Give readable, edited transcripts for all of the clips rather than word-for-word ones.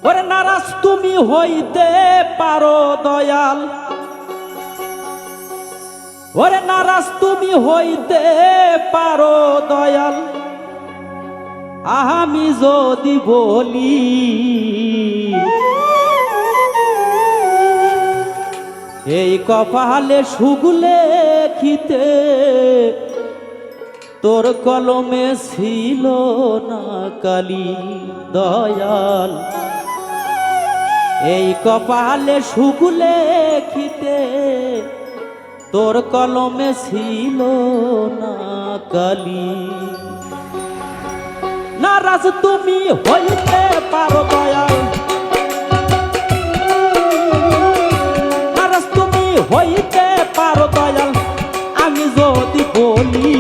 ওরে নারাজ তুমি হইতে পারো দয়াল, ওরে নারাজ তুমি হইতে পারো দয়াল, আমি যদি বলি এই কপালে সুগুলে খিতে তোর কলমে ছিল না কালি দয়াল, এই কপালে সুগুলে খিতে তোর কলমে ছিল না কালি। নারাজ তুমি হইতে পারো দয়াল, নারাজ তুমি হইতে পারো দয়াল, আমি যদি বলি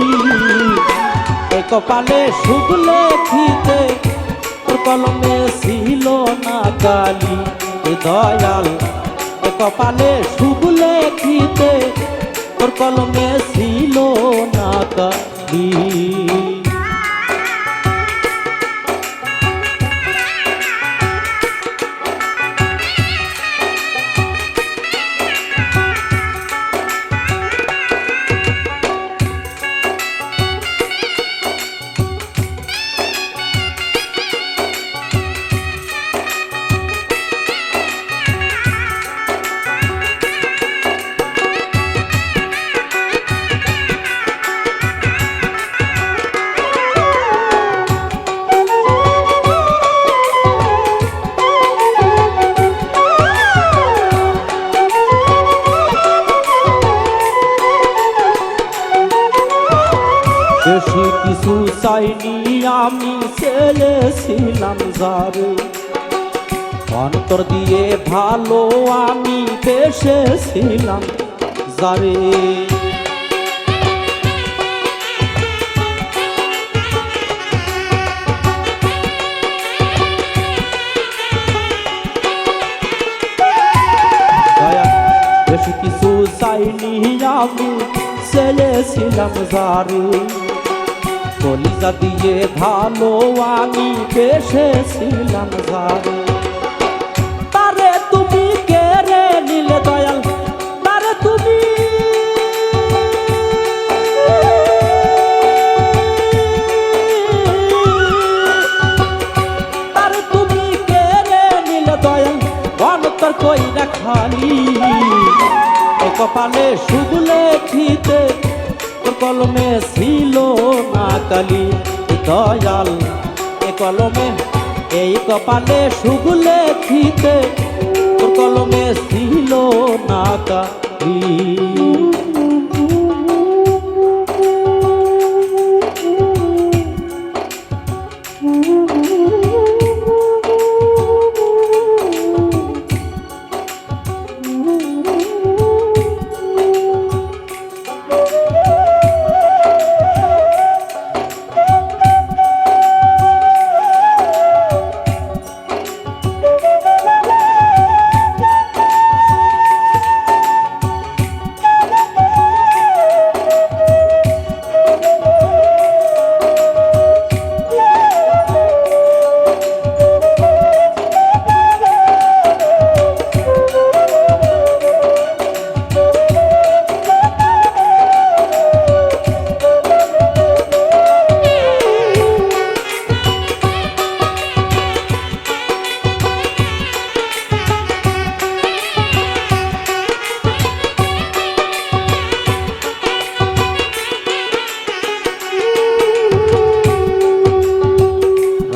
এই কপালে সুগুলে খিতে তোর কলমে ছিল না কালি দয়াল, এই কপালে সুগুলে খিতে তোর কলমে ছিল না কালি। বেশি কিছু চাইনি আমি চেয়েছিলাম যারে, অন্তর দিয়ে ভালো আমি বেসেছিলাম যারে। বেশি কিছু চাইনি আমি চেয়েছিলাম যারে, কলিজা দিয়ে ভালো আমি বেসেছিলাম যারে। তারে তুমি কেড়ে নিলে দয়াল, তারে তুমি তারে তুমি কেড়ে নিলে দয়াল, অন্তর কইরা খালি এ কপালে সুগুলে খিতে তোর কলমে ছিল না কালি দয়াল, এ কলমে এই কপালে সুগুলে খিতে তোর কলমে ছিল না কালি।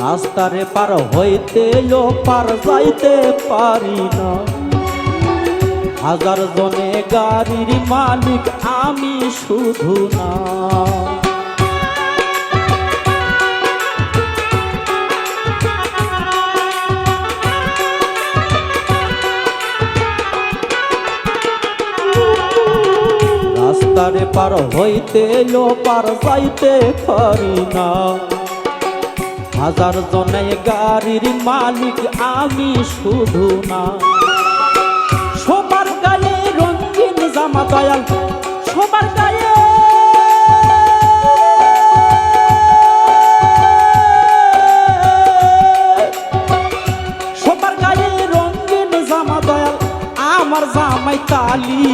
রাস্তারে পার হইতে পার যাইতে পারি না, হাজার জনে গাড়ির মালিক আমি শুধু না। রাস্তারে পার হইতে পার যাইতে পারি না, হাজার জনে গাড়ির মালিক আমি শুধু না। সবার গায়ে রঙিন জামা দয়াল, সবার গায়ে সবার কালি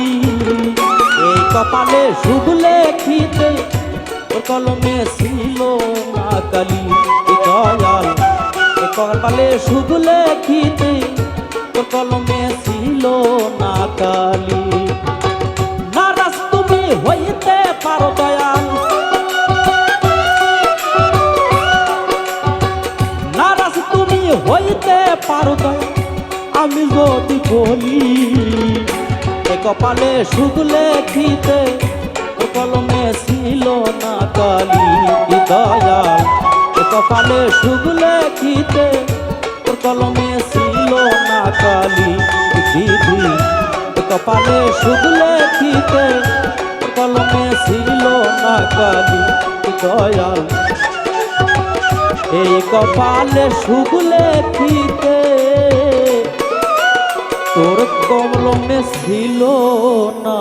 এই কপালে শুভ লেখিতে তোর কলমে ছিল না কালি দয়াল এই কপালে শুভ লেখিতে তোর কলমে ছিল না কালি নারাজ তুমি হইতে পারো দয়াল নারাজ তুমি হইতে পারো দয়াল আমি যদি বলি এ কপালে শুভ লেখিতে তোর কলমে ছিল না কালি দয়াল এ কপালে শুভ লেখিতে তোর কলমে ছিল না কালি দিদি এ কপালে শুভ লেখিতে তোর কলমে ছিল না কালি দয়াল এই কপালে শুভ লেখিতে তোর কলমে ছিল না